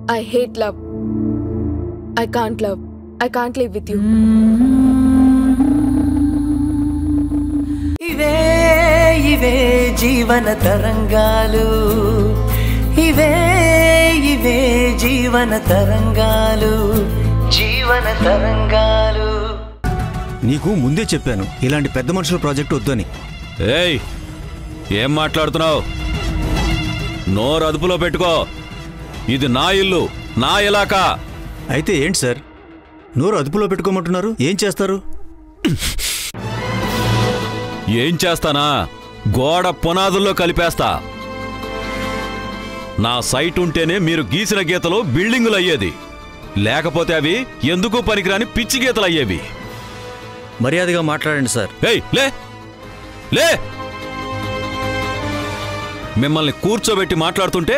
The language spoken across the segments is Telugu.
I hate love. I can't love. I can't live with you. ఇవే ఇవే జీవన తరంగాలు ఇవే ఇవే జీవన తరంగాలు జీవన తరంగాలు నీకు ముందే చెప్పాను ఇలాంటి పెద్ద మనుషుల ప్రాజెక్ట్ వద్దని. ఏయ్ ఏం మాట్లాడుతున్నావు? నోరు అదుపులో పెట్టుకో. ఇది నా ఇల్లు, నా ఇలాకా. అయితే ఏంటి సార్ నోరు అదుపులో పెట్టుకోమంటున్నారు? ఏం చేస్తారు? ఏం చేస్తానా? గోడ పునాదుల్లో కలిపేస్తా. నా సైట్ ఉంటేనే మీరు గీసిన గీతలు బిల్డింగులు అయ్యేది, లేకపోతే అవి ఎందుకు పనికిరాని పిచ్చి గీతలు అయ్యేవి. మర్యాదగా మాట్లాడండి సార్. ఏయ్ లే లే. మిమ్మల్ని కూర్చోబెట్టి మాట్లాడుతుంటే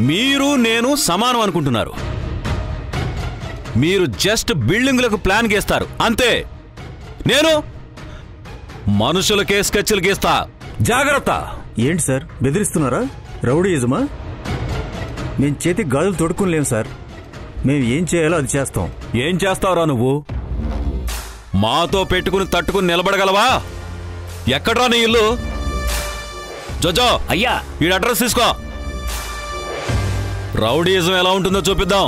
మీరు నేను సమానం అనుకుంటున్నారు. మీరు జస్ట్ బిల్డింగులకు ప్లాన్ గీస్తారు అంతే. నేను మనుషులకే స్కెచ్లు గీస్తా. జాగ్రత్త. ఏంటి సార్ బెదిరిస్తున్నారా? రౌడీయిజమా? మేము చేతికి గాజులు తొడుక్కునిలేం సార్. మేము ఏం చేయాలో అది చేస్తాం. ఏం చేస్తావురా నువ్వు? మాతో పెట్టుకుని తట్టుకుని నిలబడగలవా? ఎక్కడ్రా నీ ఇల్లు? జోజో అయ్యా, ఈ అడ్రస్ తీసుకో. రౌడీయిజం ఎలా ఉంటుందో చూపిద్దాం.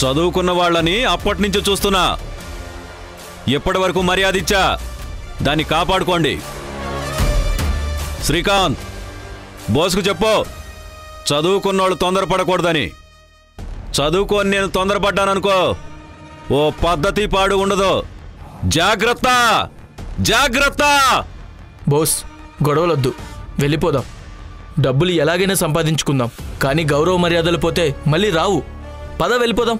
చదువుకున్న వాళ్ళని అప్పటి నుంచి చూస్తున్నా. ఇప్పటి వరకు మర్యాద ఇచ్చా, దాన్ని కాపాడుకోండి. శ్రీకాంత్, బోస్కు చెప్పు చదువుకున్నోళ్ళు తొందరపడకూడదని. చదువుకొని నేను తొందరపడ్డాననుకో ఓ పద్ధతి పాడు ఉండదు. జాగ్రత్త జాగ్రత్త. బోస్ గొడవలొద్దు, వెళ్ళిపోదాం. డబ్బులు ఎలాగైనా సంపాదించుకుందాం, కానీ గౌరవ మర్యాదలు పోతే మళ్ళీ రావు. పద వెళ్ళిపోదాం.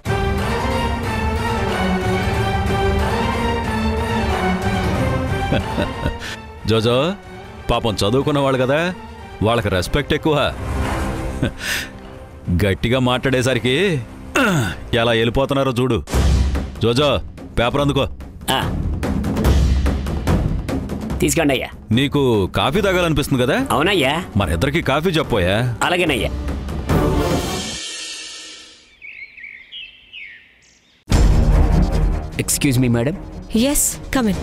జోజో పాపం చదువుకున్న వాళ్ళు కదా, వాళ్ళకి రెస్పెక్ట్ ఎక్కువ. గట్టిగా మాట్లాడేసరికి ఎలా వెళ్ళిపోతున్నారో చూడు. జోజో పేపర్ అందుకో. తీసుకోండి అయ్యా. నీకు కాఫీ తాగాలనిపిస్తుంది కదా? అవునయ్యా. మన ఇద్దరికి కాఫీ చెప్పోయా? అలాగేనయ్యా. Excuse me madam. Yes come in.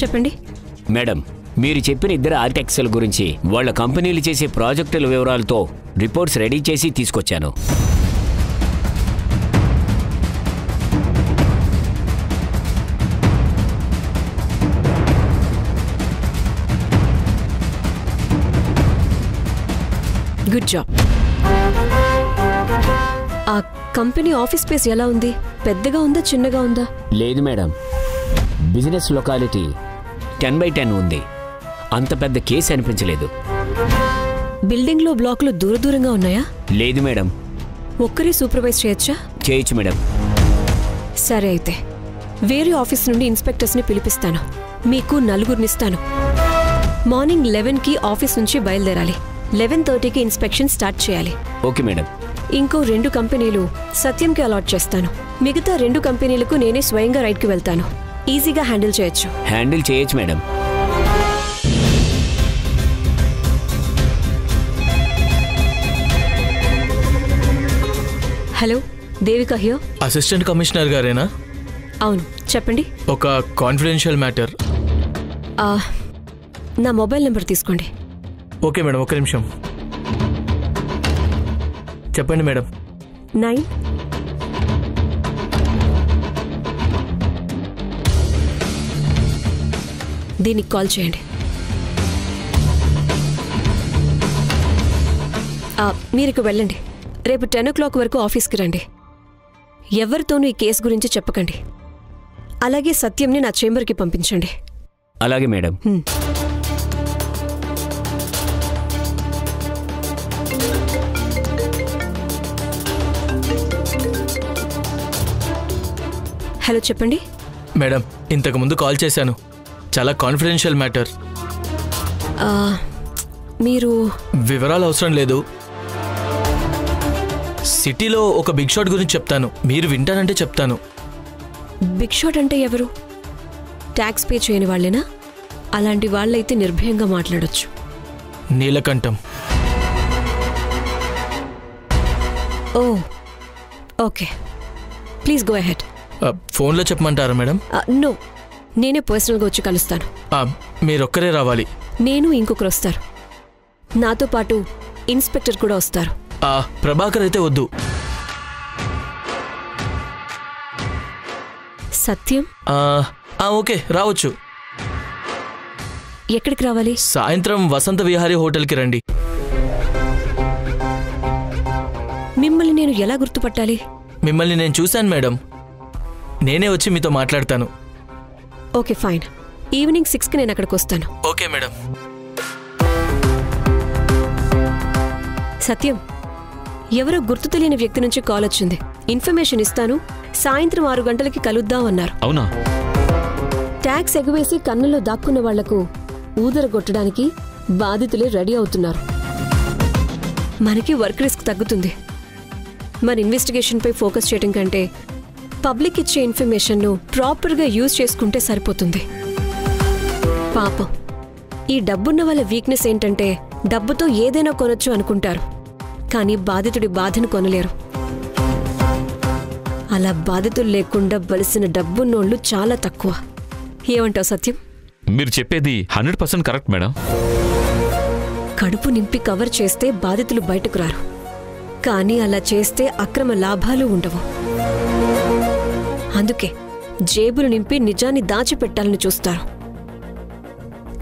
చెప్పండి మేడం, మీరు చెప్పిన ఇద్దరు ఆర్కిటెక్ట్ల గురించి వాళ్ళ కంపెనీలు చేసే ప్రాజెక్టుల వివరాలతో రిపోర్ట్స్ రెడీ చేసి తీసుకొచ్చాను. Good job. ఆ కంపెనీ ఆఫీస్ స్పేస్ ఎలా ఉంది? పెద్దగా ఉందా, చిన్నగా ఉందా? లేదు మేడం, బిజినెస్ లొకాలిటీ 10/10 ఉంది. అంత పెద్ద కేసు అనిపించలేదు. బిల్డింగ్ లో బ్లాక్లు దూరంగా ఉన్నాయా? లేదు మేడం. ఒక్కరే సూపర్వైజ్ చేయొచ్చా? చేయొచ్చు మేడం. సరే అయితే వేరే ఆఫీస్ నుండి ఇన్స్పెక్టర్స్ ని పిలిపిస్తాను. మీకు 4 ఇస్తాను. మార్నింగ్ 11కి ఆఫీస్ నుంచి బయలుదేరాలి. 11:30కి ఇన్స్పెక్షన్ స్టార్ట్ చేయాలి. Okay madam. ఇంకో 2 కంపెనీలు సత్యంకి అలాట్ చేస్తాను. మిగతా 2 కంపెనీలకు నేనే స్వయంగా రైడ్కి వెళ్తాను. ఈజీగా హ్యాండిల్ చేయొచ్చు. హ్యాండిల్ చేయొచ్చు madam. Hello, Devika here. Assistant commissioner గారేనా? అవును, చెప్పండి. ఒక కాన్ఫిడెన్షియల్ మ్యాటర్. నా మొబైల్ నెంబర్ తీసుకోండి. ఓకే మేడం, ఒక నిమిషం. చెప్పండి మేడం. 9 దీనికి కాల్ చేయండి. మీరు వెళ్ళండి. రేపు 10 o'clock వరకు ఆఫీస్కి రండి. ఎవరితోనూ ఈ కేసు గురించి చెప్పకండి. అలాగే సత్యంని నా చేంబర్కి పంపించండి. అలాగే మేడం. హలో, చెప్పండి. మేడం, ఇంతకుముందు కాల్ చేశాను. చాలా కాన్ఫిడెన్షియల్ మ్యాటర్. మీరు వివరాలు అవసరం లేదు. సిటీలో ఒక బిగ్ షాట్ గురించి చెప్తాను. మీరు వింటానంటే చెప్తాను. బిగ్ షాట్ అంటే ఎవరు? ట్యాక్స్ పే చేయని వాళ్ళేనా? అలాంటి వాళ్ళైతే నిర్భయంగా మాట్లాడొచ్చు. నీలకంఠం. ఓ ఓకే, ప్లీజ్ గో అహెడ్. ఫోన్లో చెప్పమంటారా మేడం? నో, నేనే పర్సనల్గా వచ్చి కలుస్తాను. మీరొక్కరే రావాలి. నేను ఇంకొకరు వస్తారు, నాతో పాటు ఇన్స్పెక్టర్ కూడా వస్తారు. ప్రభాకర్ అయితే వద్దు. సత్యం? ఓకే, రావచ్చు. ఎక్కడికి రావాలి? సాయంత్రం వసంత విహారీ హోటల్కి రండి. మిమ్మల్ని నేను ఎలా గుర్తుపట్టాలి? మిమ్మల్ని నేను చూశాను మేడం, నేనే వచ్చి మీతో మాట్లాడతాను. ఓకే ఫైన్, ఈవినింగ్ 6కి నేను అక్కడికి వస్తాను. Okay madam. సత్యం, ఎవరో గుర్తు తెలియని వ్యక్తి నుంచి కాల్ వచ్చింది. ఇన్ఫర్మేషన్ ఇస్తాను, సాయంత్రం 6 గంటలకి కలుద్దాం అన్నారు. అవునా? ట్యాక్స్ ఎగవేసి కన్నులో దాక్కున్న వాళ్లకు ఊదరగొట్టడానికి బాధితులే రెడీ అవుతున్నారు. మనకి వర్క్ రిస్క్ తగ్గుతుంది. మన ఇన్వెస్టిగేషన్పై ఫోకస్ చేయడం కంటే పబ్లిక్ ఇచ్చే ఇన్ఫర్మేషన్ను ప్రాపర్గా యూజ్ చేసుకుంటే సరిపోతుంది. పాపం, ఈ డబ్బున్న వాళ్ళ వీక్నెస్ ఏంటంటే డబ్బుతో ఏదైనా కొనొచ్చు అనుకుంటారు, కానీ బాధితుడి బాధను కొనలేరు. అలా బాధితులు లేకుండా బలిసిన డబ్బున్నోళ్లు చాలా తక్కువ. ఏమంటావు సత్యం? మీరు చెప్పేది 100% కరెక్ట్ మేడం. కడుపు నింపి కవర్ చేస్తే బాధితులు బయటకు రారు, కానీ అలా చేస్తే అక్రమ లాభాలు ఉండవు. అందుకే జేబులు నింపి నిజాన్ని దాచిపెట్టాలని చూస్తారు.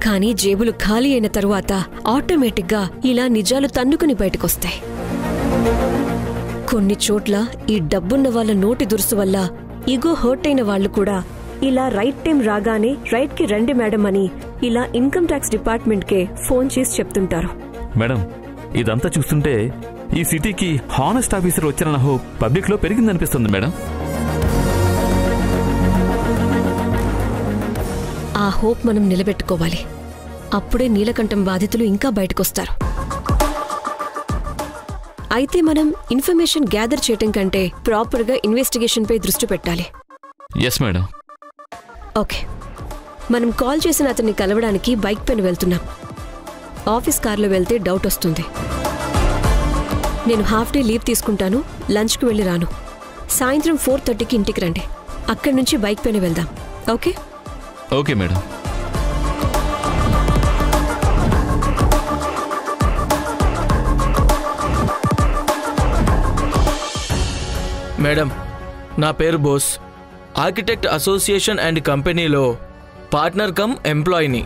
కానీ జేబులు ఖాళీ అయిన తరువాత ఆటోమేటిక్గా ఇలా నిజాలు తన్నుకుని బయటకొస్తాయి. కొన్ని చోట్ల ఈ డబ్బున్న వాళ్ళ నోటి దురుసు వల్ల ఈగో హర్ట్ అయిన వాళ్ళు కూడా ఇలా రైట్ టైం రాగానే రైట్కి రండి మేడం అని ఇలా ఇన్కమ్ ట్యాక్స్ డిపార్ట్మెంట్కే ఫోన్ చేసి చెప్తుంటారు. మేడం, ఇదంతా చూస్తుంటే ఈ సిటీకి హానెస్ట్ ఆఫీసర్ వచ్చిన హోప్ పబ్లిక్ లో పెరిగిందనిపిస్తుంది మేడం. ఆ హోప్ మనం నిలబెట్టుకోవాలి. అప్పుడే నీలకంఠం బాధితులు ఇంకా బయటకొస్తారు. అయితే మనం ఇన్ఫర్మేషన్ గ్యాదర్ చేయటం కంటే ప్రాపర్గా ఇన్వెస్టిగేషన్పై దృష్టి పెట్టాలి. Yes madam. ఓకే, మనం కాల్ చేసిన అతన్ని కలవడానికి బైక్ పైన వెళ్తున్నాం. ఆఫీస్ కార్లో వెళ్తే డౌట్ వస్తుంది. నేను హాఫ్ డే లీవ్ తీసుకుంటాను, లంచ్కి వెళ్ళి రాను. సాయంత్రం 4:30కి ఇంటికి రండి. అక్కడి నుంచి బైక్ పైన వెళ్దాం. ఓకే? Okay madam. మేడం, నా పేరు బోస్. ఆర్కిటెక్ట్ అసోసియేషన్ అండ్ కంపెనీలో పార్ట్నర్ కమ్ ఎంప్లాయీని.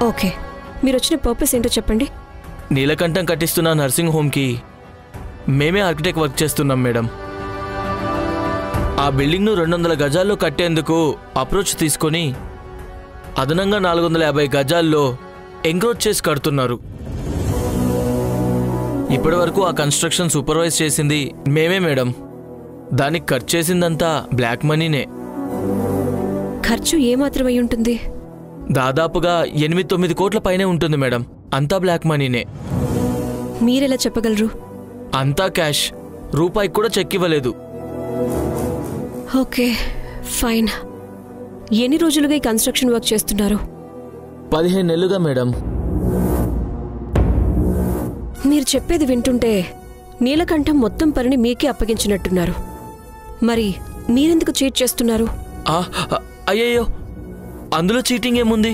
ఓకే, మీరు వచ్చిన పర్పస్ ఏంటో చెప్పండి. నీలకంఠం కట్టిస్తున్న నర్సింగ్ హోమ్కి మేమే ఆర్కిటెక్ట్ వర్క్ చేస్తున్నాం మేడం. ఆ బిల్డింగ్ను 200 గజాల్లో కట్టేందుకు అప్రోచ్ తీసుకొని అదనంగా 450 గజాల్లో ఎంక్రోచ్ చేసి కడుతున్నారు. ఇప్పటి వరకు ఆ కన్స్ట్రక్షన్ సూపర్వైజ్ చేసింది మేమే మేడం. దానికి ఖర్చు చేసిందంతా బ్లాక్ మనీనే. ఖర్చు ఏమాత్రమై ఉంటుంది? దాదాపుగా 8-9 కోట్ల పైనే ఉంటుంది మేడం. అంతా బ్లాక్ మనీనే. మీరెలా చెప్పగలరు? అంతా క్యాష్, రూపాయికి కూడా చెక్ ఇవ్వలేదు. Okay fine. ఎన్ని రోజులుగా ఈ కన్స్ట్రక్షన్ వర్క్ చేస్తున్నారు? 15 నెలలుగా మేడం. మీరు చెప్పేది వింటుంటే నీలకంఠం మొత్తం పనిని మీకే అప్పగించినట్టున్నారు. మరి మీరెందుకు చీట్ చేస్తున్నారు? అయ్యయ్యో, అందులో చీటింగ్ ఏముంది?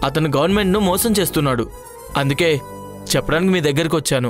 అతను గవర్నమెంట్ను మోసం చేస్తున్నాడు. అందుకే చెప్పడానికి మీ దగ్గరికి వచ్చాను.